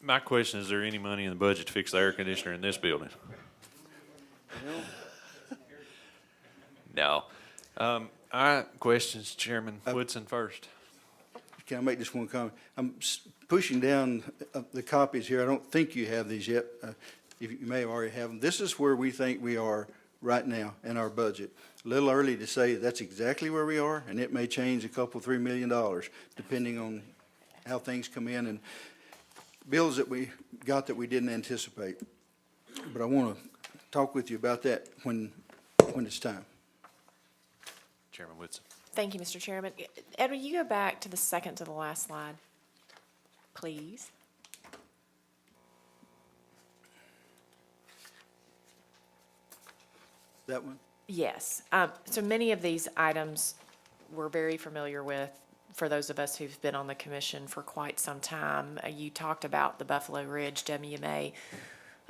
My question is there any money in the budget to fix the air conditioner in this building? No. All right, questions, Chairman Woodson first. Can I make this one comment? I'm pushing down the copies here. I don't think you have these yet. If you may have already have them. This is where we think we are right now in our budget. A little early to say that's exactly where we are, and it may change a couple, $3 million, depending on how things come in and bills that we got that we didn't anticipate. But I want to talk with you about that when it's time. Chairman Woodson. Thank you, Mr. Chairman. Edward, you go back to the second to the last slide, please. That one? Yes. So many of these items we're very familiar with for those of us who've been on the commission for quite some time. You talked about the Buffalo Ridge WMA,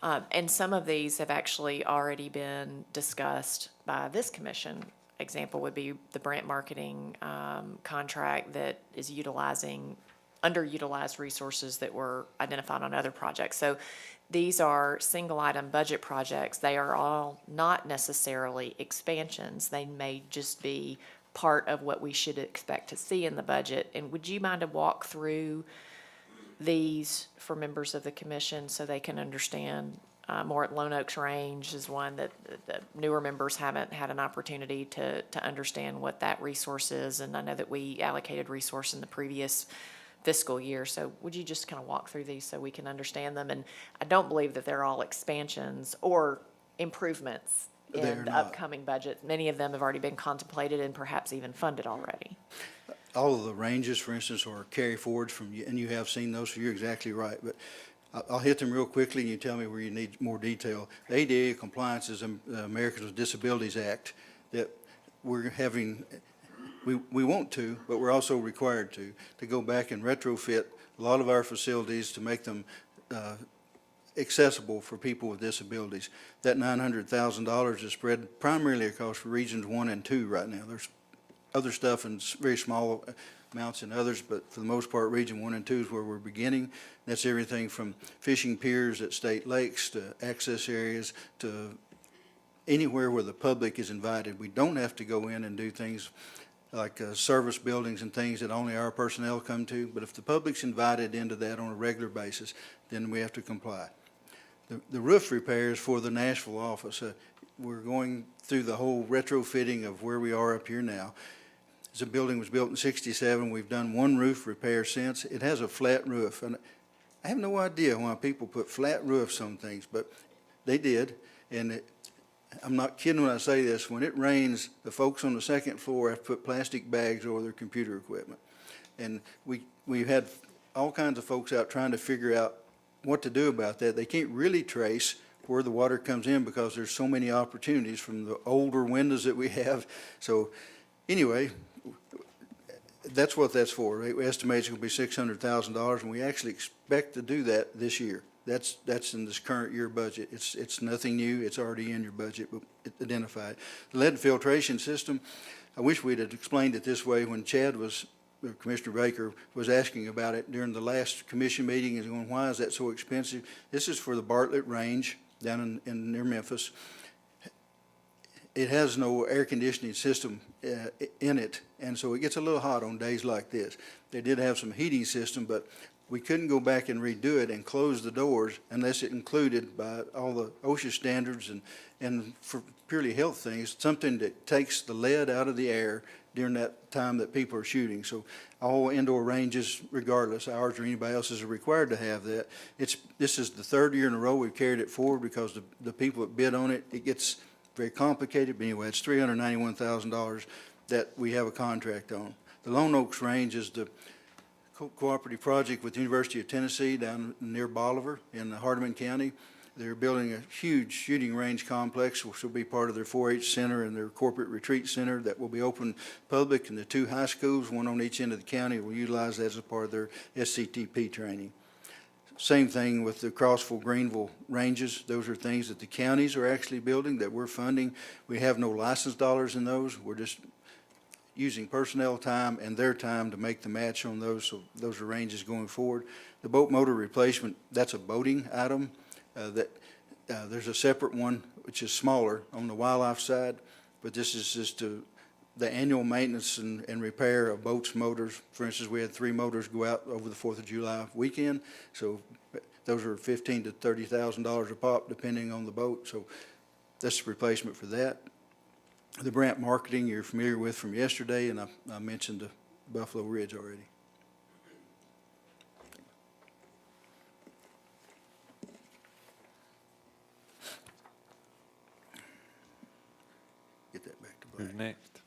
and some of these have actually already been discussed by this commission. Example would be the Brent marketing contract that is utilizing underutilized resources that were identified on other projects. So these are single item budget projects. They are all not necessarily expansions. They may just be part of what we should expect to see in the budget. And would you mind to walk through these for members of the commission so they can understand more? At Lone Oaks Range is one that the newer members haven't had an opportunity to understand what that resource is. And I know that we allocated resource in the previous fiscal year. So would you just kind of walk through these so we can understand them? And I don't believe that they're all expansions or improvements in the upcoming budget. Many of them have already been contemplated and perhaps even funded already. All of the ranges, for instance, are carry forwards from, and you have seen those, so you're exactly right. But I'll hit them real quickly and you tell me where you need more detail. The ADA compliance is the Americans with Disabilities Act that we're having, we want to, but we're also required to go back and retrofit a lot of our facilities to make them accessible for people with disabilities. That $900,000 is spread primarily across regions 1 and 2 right now. There's other stuff in very small amounts in others, but for the most part, region 1 and 2 is where we're beginning. That's everything from fishing piers at state lakes to access areas to anywhere where the public is invited. We don't have to go in and do things like service buildings and things that only our personnel come to, but if the public's invited into that on a regular basis, then we have to comply. The roof repairs for the Nashville office, we're going through the whole retrofitting of where we are up here now. The building was built in '67. We've done one roof repair since. It has a flat roof, and I have no idea why people put flat roofs on things, but they did, and I'm not kidding when I say this. When it rains, the folks on the second floor have to put plastic bags over their computer equipment. And we've had all kinds of folks out trying to figure out what to do about that. They can't really trace where the water comes in because there's so many opportunities from the older windows that we have. So anyway, that's what that's for. We estimate it's going to be $600,000, and we actually expect to do that this year. That's in this current year budget. It's nothing new. It's already in your budget, but it's identified. The lead filtration system, I wish we'd have explained it this way when Commissioner Baker was asking about it during the last commission meeting and going, why is that so expensive? This is for the Bartlett Range down in near Memphis. It has no air conditioning system in it, and so it gets a little hot on days like this. They did have some heating system, but we couldn't go back and redo it and close the doors unless it included by all the OSHA standards and for purely health things, something that takes the lead out of the air during that time that people are shooting. So all indoor ranges, regardless, ours or anybody else's, are required to have that. This is the third year in a row we've carried it forward because the people that bid on it, it gets very complicated. But anyway, it's $391,000 that we have a contract on. The Lone Oaks Range is the cooperative project with the University of Tennessee down near Bolivar in Hardeman County. They're building a huge shooting range complex, which will be part of their 4-H center and their corporate retreat center that will be open public, and the 2 high schools, one on each end of the county, will utilize that as a part of their SCTP training. Same thing with the Crossville, Greenville ranges. Those are things that the counties are actually building that we're funding. We have no license dollars in those. We're just using personnel time and their time to make the match on those, so those are ranges going forward. The boat motor replacement, that's a boating item, there's a separate one, which is smaller on the wildlife side, but this is just the annual maintenance and repair of boats' motors. For instance, we had 3 motors go out over the 4th of July weekend, so those are $15,000 to $30,000 a pop, depending on the boat, so that's the replacement for that. The Brant marketing you're familiar with from yesterday, and I mentioned the Buffalo Ridge already. Get that back to Who's black. next?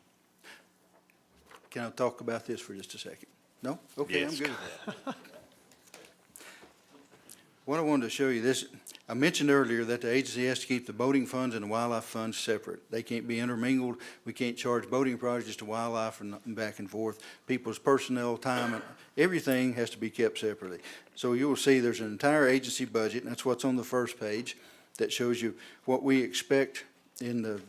Can I talk about this for just a second? No? Okay, I'm Yes. good with that. What I wanted to show you this, I mentioned earlier that the agency has to keep the boating funds and the wildlife funds separate. They can't be intermingled. We can't charge boating projects to wildlife and back and forth. People's personnel, time, and everything has to be kept separately. So you will see there's an entire agency budget, and that's what's on the first page, that shows you what we expect in the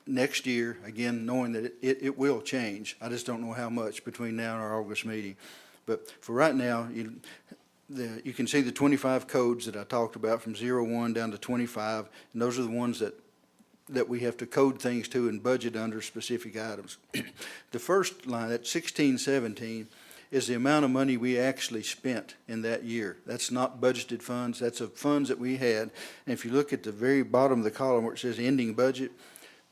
next year, again, knowing that it will change. I just don't know how much between now and our August meeting. But for right now, you can see the 25 codes that I talked about from 01 down to 25, and those are the ones that we have to code things to and budget under specific items. The first line, at 1617, is the amount of money we actually spent in that year. That's not budgeted funds, that's of funds that we had. And if you look at the very bottom of the column where it says ending budget,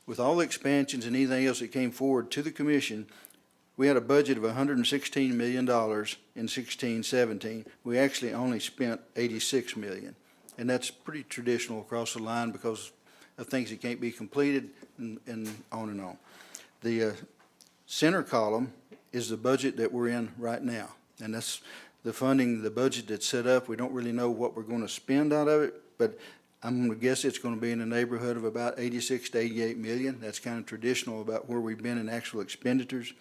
with all the expansions and anything else that came forward to the commission, we had a budget of $116 million in 1617. We actually only spent $86 million. And that's pretty traditional across the line because of things that can't be completed and on and on. The center column is the budget that we're in right now. And that's the funding, the budget that's set up. We don't really know what we're going to spend out of it, but I'm going to guess it's going to be in the neighborhood of about 86 to 88 million. That's kind of traditional about where we've been in actual expenditures.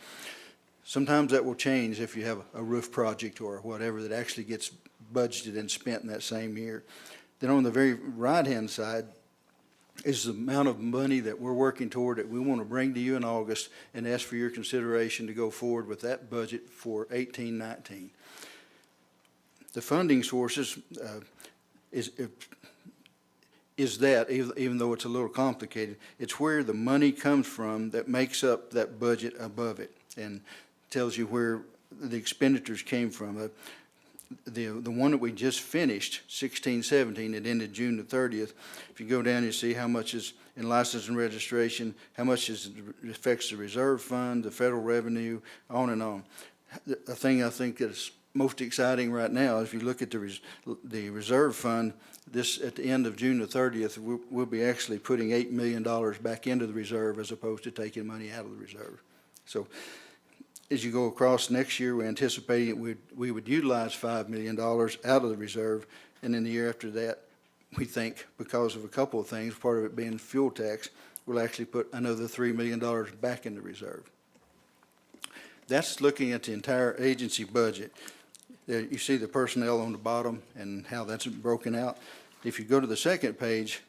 Sometimes that will change if you have a roof project or whatever that actually gets budgeted and spent in that same year. Then on the very right-hand side is the amount of money that we're working toward that we want to bring to you in August and ask for your consideration to go forward with that budget for 18-19. The funding sources is that, even though it's a little complicated, it's where the money comes from that makes up that budget above it and tells you where the expenditures came from. The one that we just finished, 1617, it ended June the 30th. If you go down, you see how much is in license and registration, how much affects the reserve fund, the federal revenue, on and on. The thing I think that's most exciting right now, if you look at the reserve fund, this at the end of June the 30th, we'll be actually putting $8 million back into the reserve as opposed to taking money out of the reserve. So as you go across next year, we're anticipating we would utilize $5 million out of the reserve, and in the year after that, we think because of a couple of things, part of it being fuel tax, we'll actually put another $3 million back in the reserve. That's looking at the entire agency budget. You see the personnel on the bottom and how that's broken out. If you go to the second page,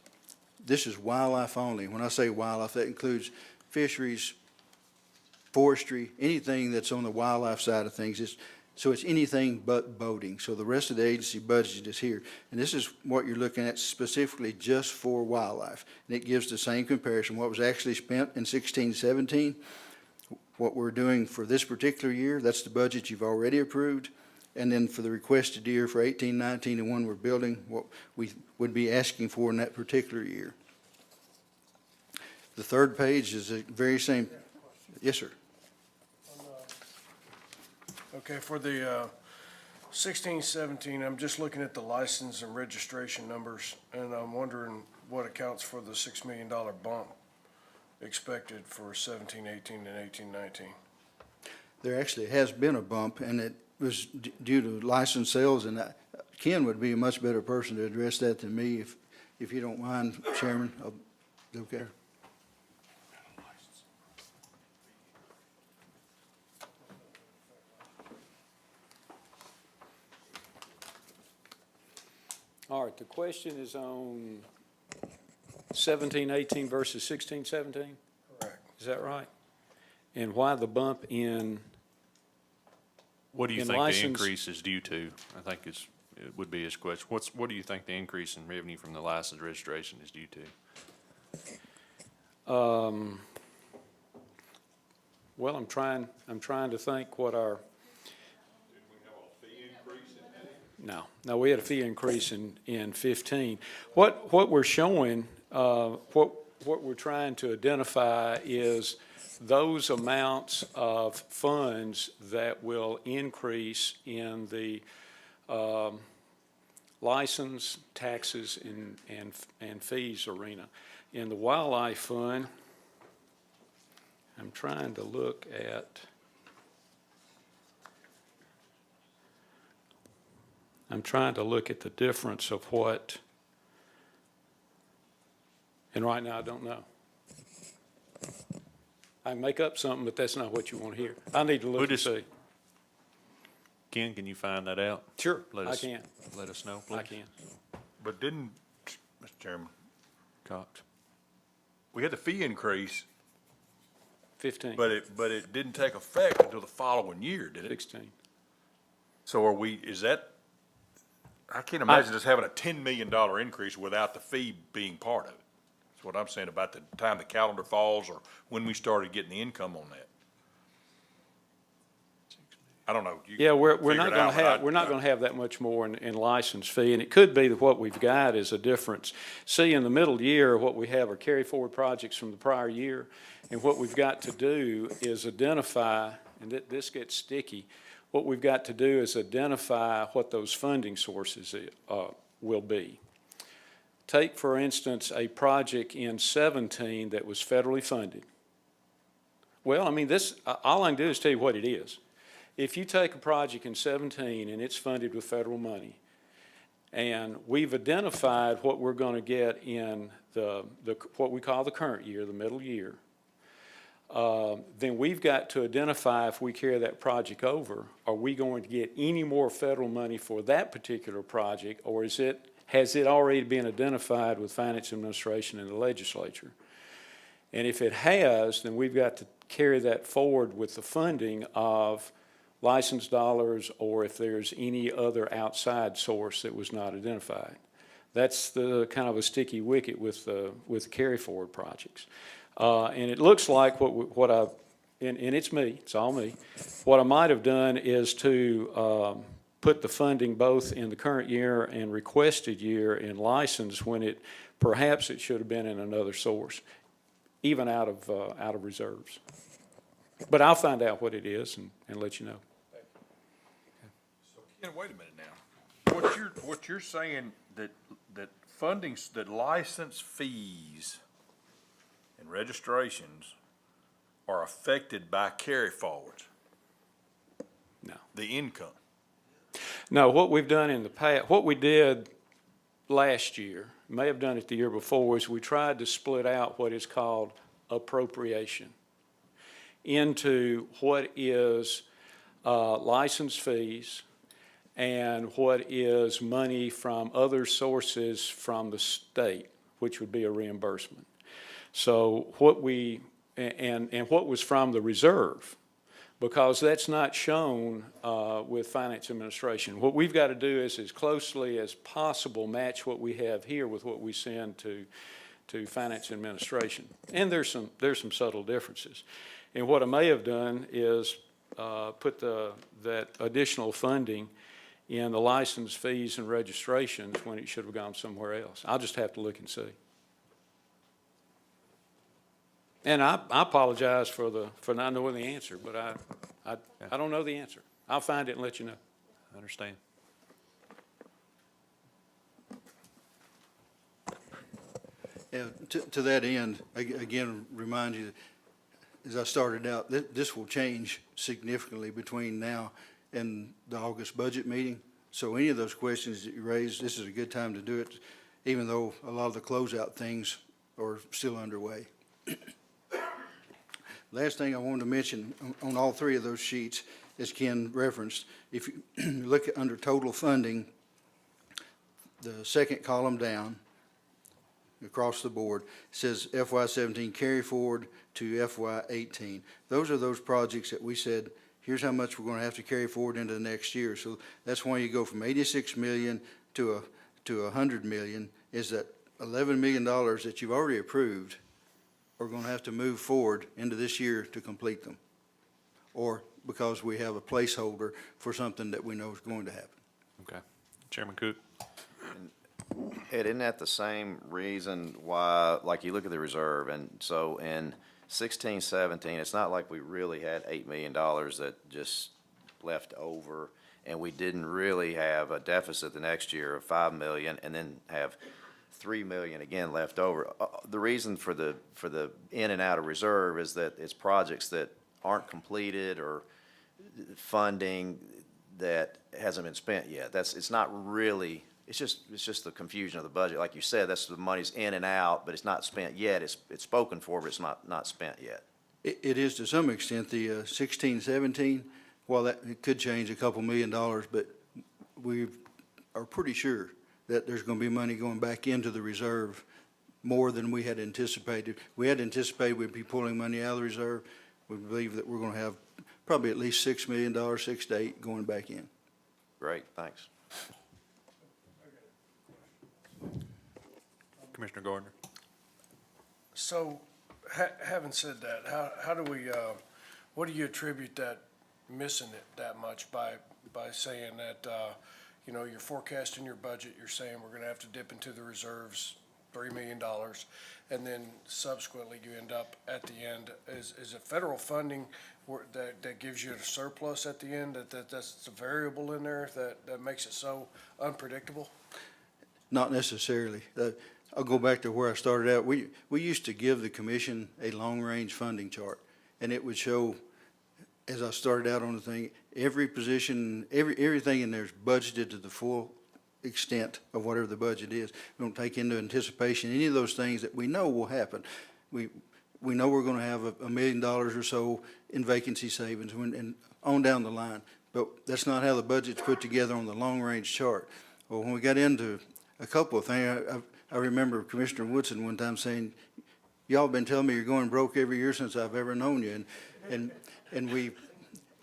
this is wildlife only. When I say wildlife, that includes fisheries, forestry, anything that's on the wildlife side of things. So it's anything but boating. So the rest of the agency budget is here. And this is what you're looking at specifically just for wildlife. And it gives the same comparison, what was actually spent in 1617, what we're doing for this particular year, that's the budget you've already approved. And then for the requested year for 18-19, the one we're building, what we would be asking for in that particular year. The third page is the very same. Yes, sir. Okay, for the 1617, I'm just looking at the license and registration numbers, and I'm wondering what accounts for the $6 million bump expected for 17-18 and 18-19. There actually has been a bump, and it was due to license sales, and Ken would be a much better person to address that than me, if you don't mind, Chairman. Okay. All right, the question is on 17-18 versus 16-17? Correct. Is that right? and why the bump in, What do you In think the license- increase is due to? I think it would be his question. What do you think the increase in revenue from the license registration is due to? well, I'm trying to think what our. No, we had a fee increase in 15. What we're showing, what we're trying to identify is those amounts of funds that will increase in the license, taxes, and fees arena. In the wildlife fund, I'm trying to look at. the difference of what, and right now I don't know. I can make up something, but that's not what you want to hear. I need to look and see. Ken, can you find that out? Sure, Let I us- can. Let us know, please. I can. But didn't, Mr. Chairman, Cox. we had the fee increase, 15, but it didn't take effect until the following year, did it? 16. So is that, I can't imagine us having a $10 million increase without the fee being part of it. That's what I'm saying about the time the calendar falls or when we started getting the income on that. I don't know. You Yeah, we're figure not it going out, to but have, we're not going to have that much more in license fee, and it could be that what we've got is a difference. See, in the middle year, what we have are carry forward projects from the prior year, and what we've got to do is identify, and this gets sticky, what we've got to do is identify what those funding sources will be. Take, for instance, a project in 17 that was federally funded. Well, I mean, all I can do is tell you what it is. If you take a project in 17 and it's funded with federal money, and we've identified what we're going to get in what we call the current year, the middle year, then we've got to identify if we carry that project over, are we going to get any more federal money for that particular project, or has it already been identified with Finance Administration and the legislature? And if it has, then we've got to carry that forward with the funding of license dollars, or if there's any other outside source that was not identified. That's the kind of a sticky wicket with carry forward projects. And it looks like and it's me, it's all me. What I might have done is to put the funding both in the current year and requested year in license when perhaps it should have been in another source, even out of reserves. But I'll find out what it is and let you know. Ken, wait a minute now. What you're saying that fundings, that license fees and registrations are affected by carry forwards, No. the income. No, what we've done in the past, what we did last year, may have done it the year before, is we tried to split out what is called appropriation into what is license fees and what is money from other sources from the state, which would be a reimbursement. So what what was from the reserve, because that's not shown with Finance Administration. What we've got to do is, as closely as possible, match what we have here with what we send to Finance Administration. And there's some subtle differences. And what I may have done is put that additional funding in the license fees and registrations when it should have gone somewhere else. I'll just have to look and see. And I apologize for not knowing the answer, but I don't know the answer. I'll find it and let you know. I understand. Yeah, to that end, again, remind you, as I started out, this will change significantly between now and the August budget meeting. So any of those questions that you raised, this is a good time to do it, even though a lot of the closeout things are still underway. Last thing I wanted to mention on all three of those sheets, as Ken referenced, if you look under total funding, the second column down, across the board. It says FY 17 carry forward to FY 18. Those are those projects that we said, here's how much we're gonna have to carry forward into the next year. So that's why you go from 86 million to 100 million, is that $11 million that you've already approved are gonna have to move forward into this year to complete them. Or because we have a placeholder for something that we know is going to happen. Okay. Chairman Cook? Ed, isn't that the same reason why, like, you look at the reserve, and so in 16, 17, it's not like we really had $8 million that just left over, and we didn't really have a deficit the next year of 5 million, and then have 3 million again left over. The reason for the in and out of reserve is that it's projects that aren't completed or funding that hasn't been spent yet. It's not really, it's just the confusion of the budget. Like you said, that's the money's in and out, but it's not spent yet. It's spoken for, but it's not spent yet. It is to some extent. The 16, 17, while that, it could change a couple $1 million, but we are pretty sure that there's gonna be money going back into the reserve more than we had anticipated. We had anticipated we'd be pulling money out of the reserve. We believe that we're gonna have probably at least $6 million, 6 to 8, going back in. Great, thanks. Commissioner Gardner? So, having said that, how do we, what do you attribute that missing it that much by saying that, you know, you're forecasting your budget, you're saying we're gonna have to dip into the reserves $3 million, and then subsequently you end up at the end, is it federal funding that gives you a surplus at the end, that's the variable in there that makes it so unpredictable? Not necessarily. I'll go back to where I started out. We used to give the commission a long-range funding chart, and it would show, as I started out on the thing, every position, everything in there is budgeted to the full extent of whatever the budget is. We don't take into anticipation any of those things that we know will happen. We know we're gonna have $1 million or so in vacancy savings and on down the line, but that's not how the budget's put together on the long-range chart. Well, when we got into a couple of things, I remember Commissioner Woodson one time saying, y'all been telling me you're going broke every year since I've ever known you, and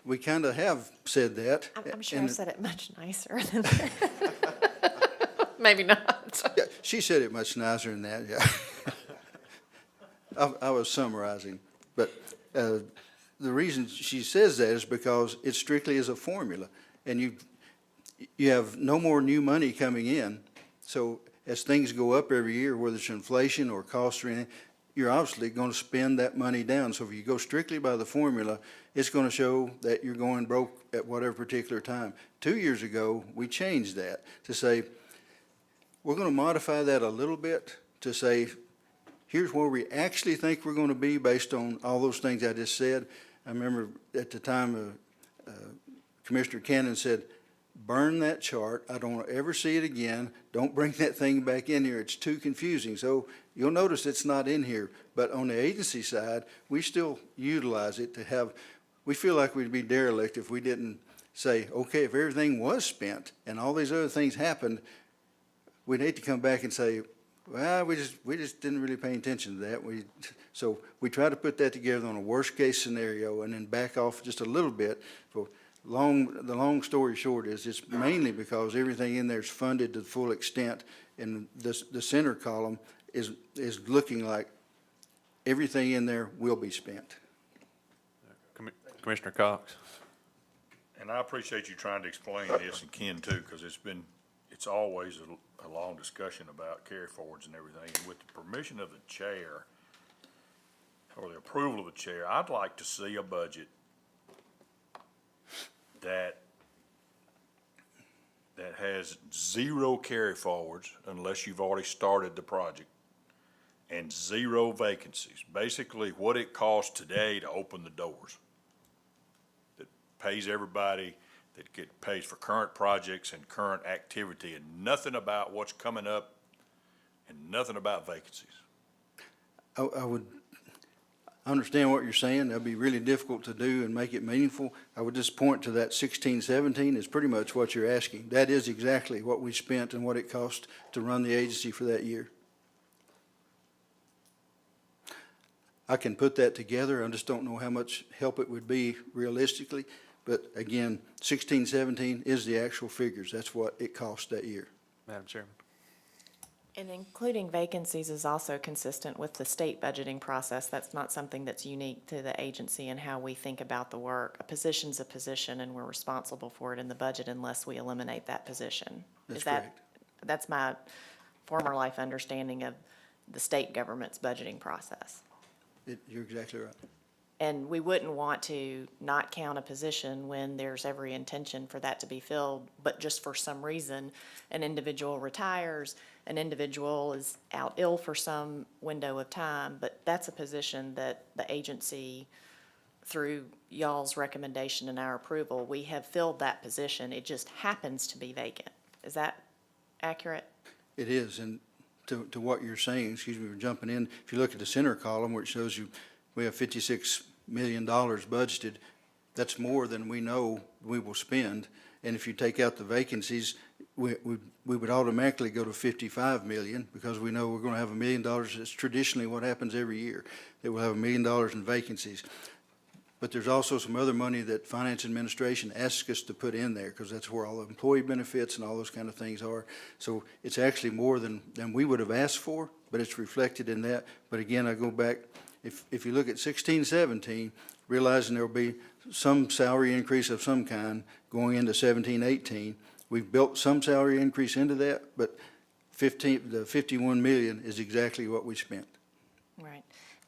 we kind of have said that. I'm sure I and- said it much nicer than that. Maybe not. Yeah, she said it much nicer than that, yeah. I was summarizing, but the reason she says that is because it strictly is a formula, and you have no more new money coming in, so as things go up every year, whether it's inflation or cost or anything, you're obviously going to spend that money down. So if you go strictly by the formula, it's going to show that you're going broke at whatever particular time. 2 years ago, we changed that to say, we're going to modify that a little bit to say, here's where we actually think we're going to be based on all those things I just said. I remember at the time, Commissioner Cannon said, burn that chart. I don't want to ever see it again. Don't bring that thing back in here. It's too confusing. So you'll notice it's not in here. But on the agency side, we still utilize it to have, we feel like we'd be derelict if we didn't say, okay, if everything was spent and all these other things happened, we'd hate to come back and say, well, we just didn't really pay attention to that. So we try to put that together on a worst-case scenario and then back off just a little bit. The long story short is it's mainly because everything in there is funded to the full extent, and the center column is looking like everything in there will be spent. Commissioner Cox? And I appreciate you trying to explain this, and Ken too, because it's always a long discussion about carry forwards and everything. And with the permission of the chair, or the approval of the chair, I'd like to see a budget that has 0 carry forwards unless you've already started the project, and 0 vacancies. Basically, what it costs today to open the doors. That pays everybody, that pays for current projects and current activity, and nothing about what's coming up, and nothing about vacancies. I would understand what you're saying. That'd be really difficult to do and make it meaningful. I would just point to that 16, 17 is pretty much what you're asking. That is exactly what we spent and what it cost to run the agency for that year. I can put that together. I just don't know how much help it would be realistically. But again, 16, 17 is the actual figures. That's what it cost that year. Madam Chairman? And including vacancies is also consistent with the state budgeting process. That's not something that's unique to the agency and how we think about the work. A position's a position, and we're responsible for it in the budget unless we eliminate that position. That's Is that- correct. That's my former life understanding of the state government's budgeting process. You're exactly right. And we wouldn't want to not count a position when there's every intention for that to be filled, but just for some reason, an individual retires, an individual is out ill for some window of time, but that's a position that the agency, through y'all's recommendation and our approval, we have filled that position. It just happens to be vacant. Is that accurate? It is, and to what you're saying, excuse me for jumping in, if you look at the center column where it shows you, we have $56 million budgeted, that's more than we know we will spend. And if you take out the vacancies, we would automatically go to 55 million because we know we're gonna have $1 million. It's traditionally what happens every year, that we'll have $1 million in vacancies. But there's also some other money that Finance Administration asks us to put in there, because that's where all the employee benefits and all those kind of things are. So it's actually more than we would have asked for, but it's reflected in that. But again, I go back, if you look at 16, 17, realizing there'll be some salary increase of some kind going into 17, 18, we've built some salary increase into that, but the 51 million is exactly what we spent. Right.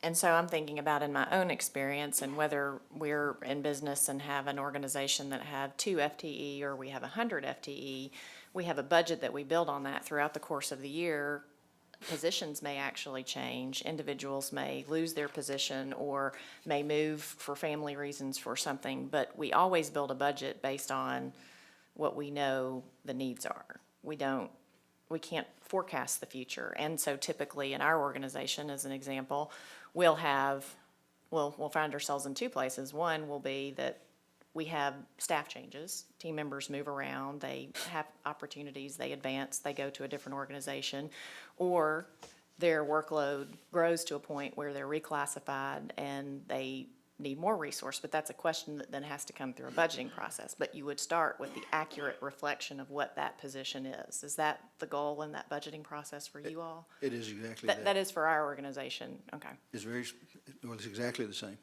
And so I'm thinking about in my own experience and whether we're in business and have an organization that have 2 FTE or we have 100 FTE, we have a budget that we build on that throughout the course of the year. Positions may actually change. Individuals may lose their position or may move for family reasons for something, but we always build a budget based on what we know the needs are. We can't forecast the future. And so typically in our organization, as an example, we'll find ourselves in 2 places. One will be that we have staff changes. Team members move around, they have opportunities, they advance, they go to a different organization, or their workload grows to a point where they're reclassified and they need more resource, but that's a question that then has to come through a budgeting process. But you would start with the accurate reflection of what that position is. Is that the goal in that budgeting process for you all? It is exactly That that. is for our organization, okay. It's exactly the same.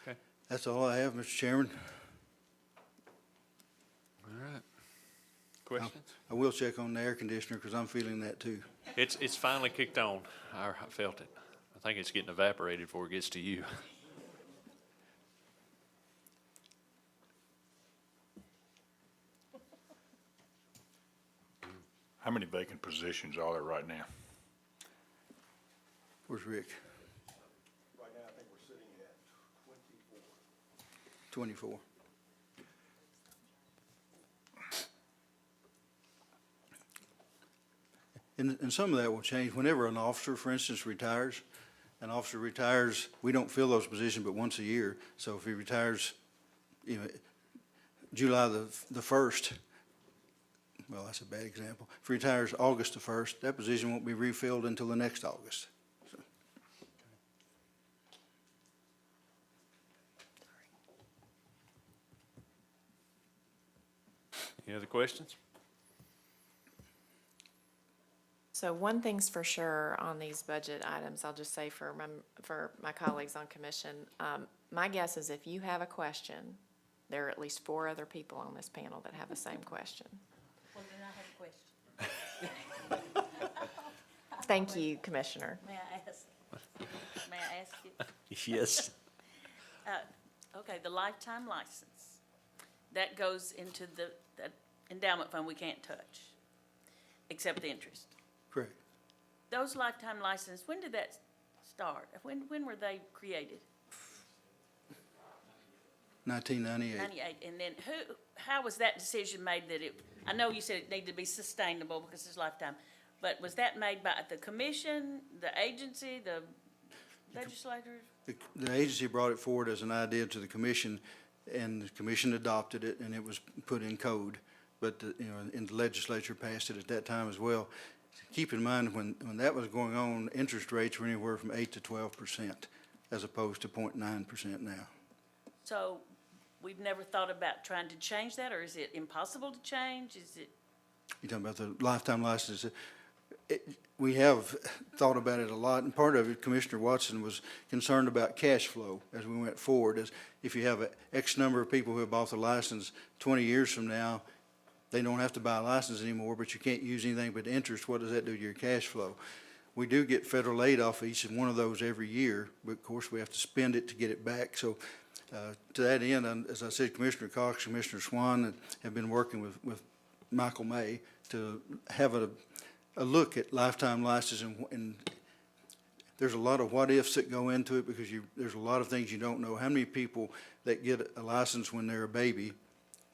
Okay. That's all I have, Mr. Chairman. All right. Questions? I will check on the air conditioner because I'm feeling that too. It's finally kicked on. I felt it. I think it's getting evaporated before it gets to you. How many vacant positions are there right now? Where's Rick? Right now, I think we're sitting at 24. And some of that will change. Whenever an officer, for instance, retires, we don't fill those positions but once a year. So if he retires, July the 1st, well, that's a bad example. If he retires August the 1st, that position won't be refilled until the next August. So, Any other questions? So one thing's for sure on these budget items, I'll just say for my colleagues on commission, my guess is if you have a question, there are at least 4 other people on this panel that have the same question. Well, then I have a question. Thank you, Commissioner. May I ask you? Yes. Okay, the lifetime license, that goes into that endowment fund we can't touch, except the interest. correct. Those lifetime license, when did that start? When were they created? 1998. 98, and then how was that decision made that I know you said it needed to be sustainable because it's lifetime, but was that made by the commission, the agency, the legislators? The agency brought it forward as an idea to the commission, and the commission adopted it, and it was put in code. But, and the legislature passed it at that time as well. keep in mind, when that was going on, interest rates were anywhere from 8 to 12%, as opposed to 0.9% now. So we've never thought about trying to change that, or is it impossible to change? Is it, You're talking about the lifetime license. We have thought about it a lot, and part of it, Commissioner Watson was concerned about cash flow as we went forward, as if you have a X number of people who have bought the license 20 years from now, they don't have to buy a license anymore, but you can't use anything but interest. What does that do to your cash flow? We do get federal aid off each one of those every year, but of course, we have to spend it to get it back. So to that end, as I said, Commissioner Cox, Commissioner Swan have been working with Michael May to have a look at lifetime licenses, and there's a lot of what-ifs that go into it, because there's a lot of things you don't know. How many people that get a license when they're a baby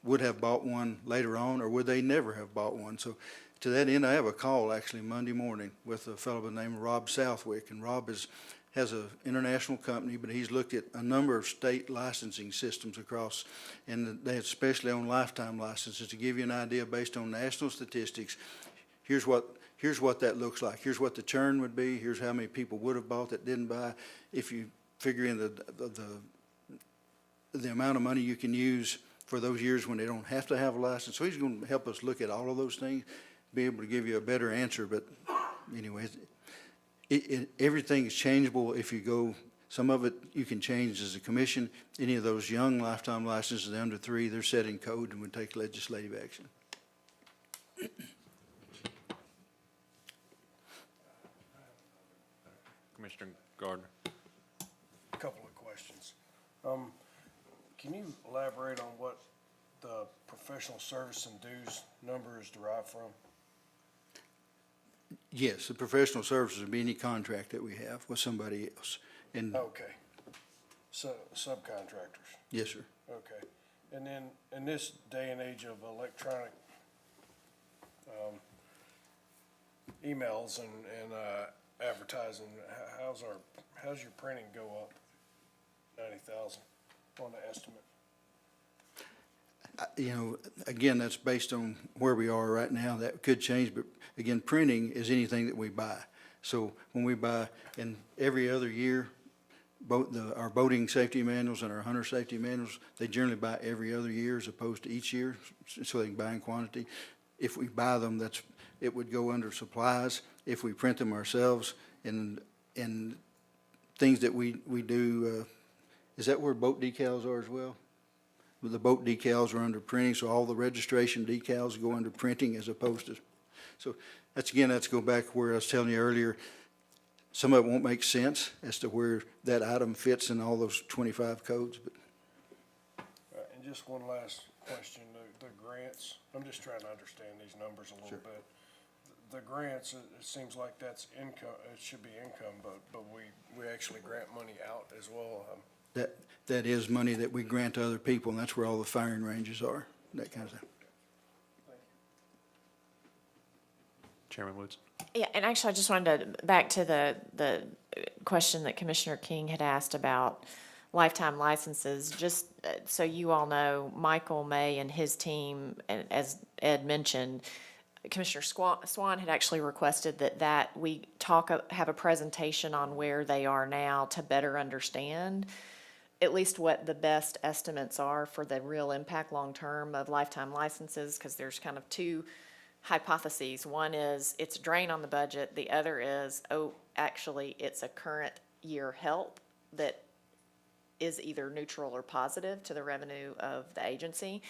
would have bought one later on, or would they never have bought one? So to that end, I have a call actually Monday morning with a fellow by the name of Rob Southwick, and Rob has an international company, but he's looked at a number of state licensing systems across, and they especially on lifetime licenses. To give you an idea, based on national statistics, here's what that looks like. Here's what the churn would be. Here's how many people would have bought that didn't buy. If you figure in the amount of money you can use for those years when they don't have to have a license. So he's going to help us look at all of those things, be able to give you a better answer. But anyway, everything is changeable if you go. Some of it you can change as a commission. Any of those young lifetime licenses under 3, they're set in code and would take legislative action. Commissioner Gardner. A couple of questions. Can you elaborate on what the professional service and dues number is derived from? Yes, the professional services would be any contract that we have with somebody else. And Okay. So subcontractors. yes, sir. Okay. And then in this day and age of electronic emails and advertising, how's your printing go up 90,000 on the estimate? Again, that's based on where we are right now. That could change, but again, printing is anything that we buy. So when we buy, and every other year, our boating safety manuals and our hunter safety manuals, they generally buy every other year as opposed to each year, so they can buy in quantity. If we buy them, it would go under supplies. If we print them ourselves, and things that we do, is that where boat decals are as well? The boat decals are under printing, so all the registration decals go under printing as opposed to, so that's go back where I was telling you earlier, some of it won't make sense as to where that item fits in all those 25 codes, but. And just one last question, the grants, I'm just trying to understand these numbers a little bit. The grants, it seems like that's income, it should be income, but we actually grant money out as well. That is money that we grant to other people, and that's where all the firing ranges are, that kind of thing. Chairman Woods. Yeah, and actually, I just wanted to, back to the question that Commissioner King had asked about lifetime licenses, just so you all know, Michael May and his team, and as Ed mentioned, Commissioner Swan had actually requested that we have a presentation on where they are now to better understand at least what the best estimates are for the real impact long-term of lifetime licenses, because there's kind of two hypotheses. One is it's a drain on the budget. The other is, actually, it's a current year help that is either neutral or positive to the revenue of the agency.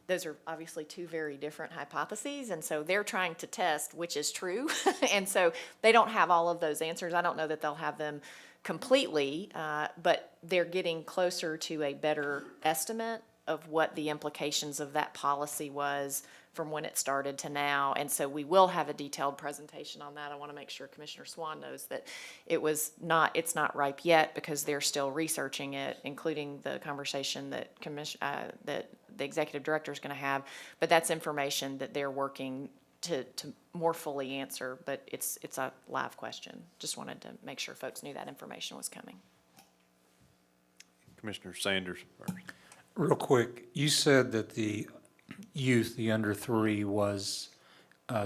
Those are obviously two very different hypotheses, and so they're trying to test which is true. And so they don't have all of those answers. I don't know that they'll have them completely, but they're getting closer to a better estimate of what the implications of that policy was from when it started to now. And so we will have a detailed presentation on that. I want to make sure Commissioner Swan knows that it's not ripe yet, because they're still researching it, including the conversation that that the executive director is going to have. But that's information that they're working to more fully answer, but it's a live question. Just wanted to make sure folks knew that information was coming. Commissioner Sanders first. Real quick, you said that the youth, the under 3, was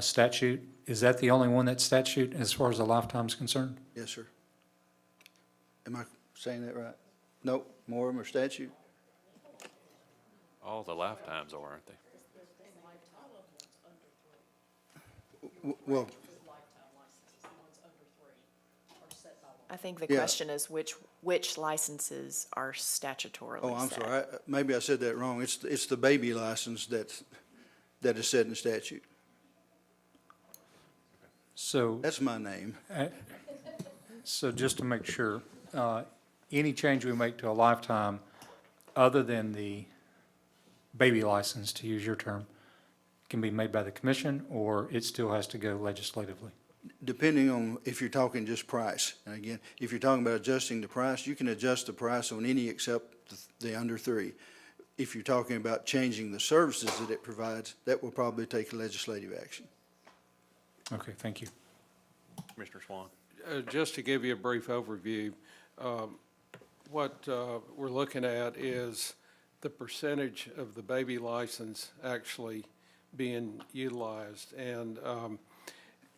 statute. Is that the only one that's statute as far as the lifetime's concerned? Yes, sir. Am I saying that right? Nope, more of them are statute. All the lifetimes are, aren't they? Well, I think the Yeah. question is which licenses are statutorily oh, I'm set. sorry, maybe I said that wrong. It's the baby license that is set in statute. So, That's my name. so just to make sure, any change we make to a lifetime, other than the baby license, to use your term, can be made by the commission, or it still has to go legislatively? Depending on if you're talking just price. And again, if you're talking about adjusting the price, you can adjust the price on any except the under three. If you're talking about changing the services that it provides, that will probably take legislative action. Okay, thank you. Commissioner Swan? Just to give you a brief overview, what we're looking at is the percentage of the baby license actually being utilized. And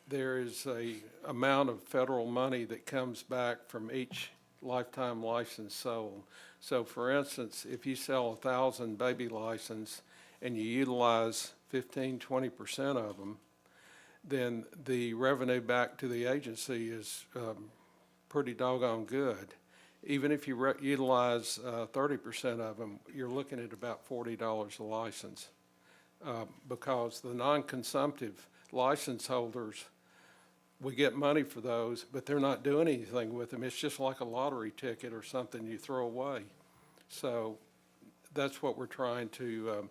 there is a amount of federal money that comes back from each lifetime license sold. So for instance, if you sell 1,000 baby license and you utilize 15–20% of them, then the revenue back to the agency is pretty doggone good. Even if you utilize 30% of them, you're looking at about $40 a license. Because the non-consumptive license holders, we get money for those, but they're not doing anything with them. It's just like a lottery ticket or something you throw away. So that's what we're trying to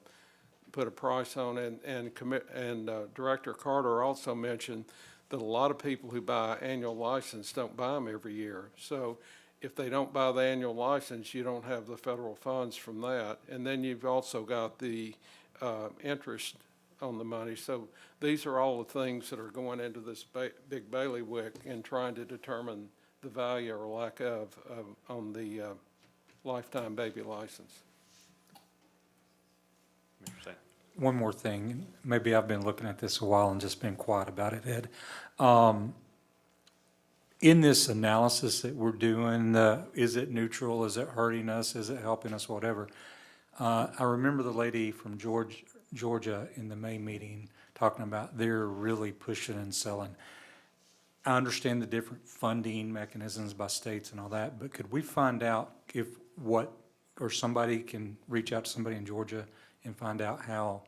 put a price on. And Director Carter also mentioned that a lot of people who buy annual license don't buy them every year. So if they don't buy the annual license, you don't have the federal funds from that. And then you've also got the interest on the money. So these are all the things that are going into this big bailiwick in trying to determine the value or lack of on the lifetime baby license. Commissioner Sand? One more thing, maybe I've been looking at this a while and just been quiet about it, Ed. In this analysis that we're doing, is it neutral, is it hurting us, is it helping us, whatever? I remember the lady from Georgia in the May meeting talking about they're really pushing and selling. I understand the different funding mechanisms by states and all that, but could we find out or somebody can reach out to somebody in Georgia and find out how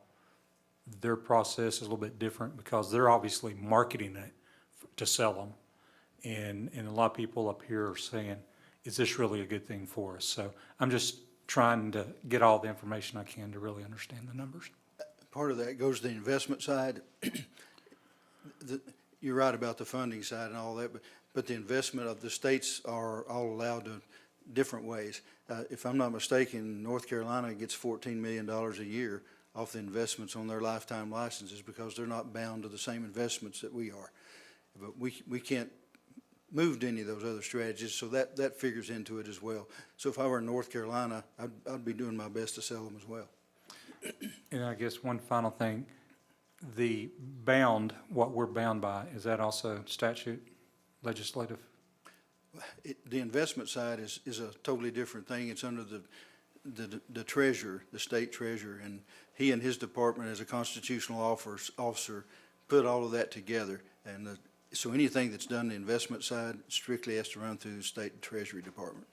their process is a little bit different, because they're obviously marketing it to sell them. And a lot of people up here are saying, is this really a good thing for us? So I'm just trying to get all the information I can to really understand the numbers. Part of that goes to the investment side. You're right about the funding side and all that, but the investment of the states are all allowed to different ways. If I'm not mistaken, North Carolina gets $14 million a year off the investments on their lifetime licenses because they're not bound to the same investments that we are. But we can't move to any of those other strategies, so that figures into it as well. So if I were in North Carolina, I'd be doing my best to sell them as well. And I guess one final thing, what we're bound by, is that also statute, legislative? The investment side is a totally different thing. It's under the treasurer, the state treasurer, and he and his department as a constitutional officer put all of that together. And so anything that's done on the investment side strictly has to run through the state treasury department.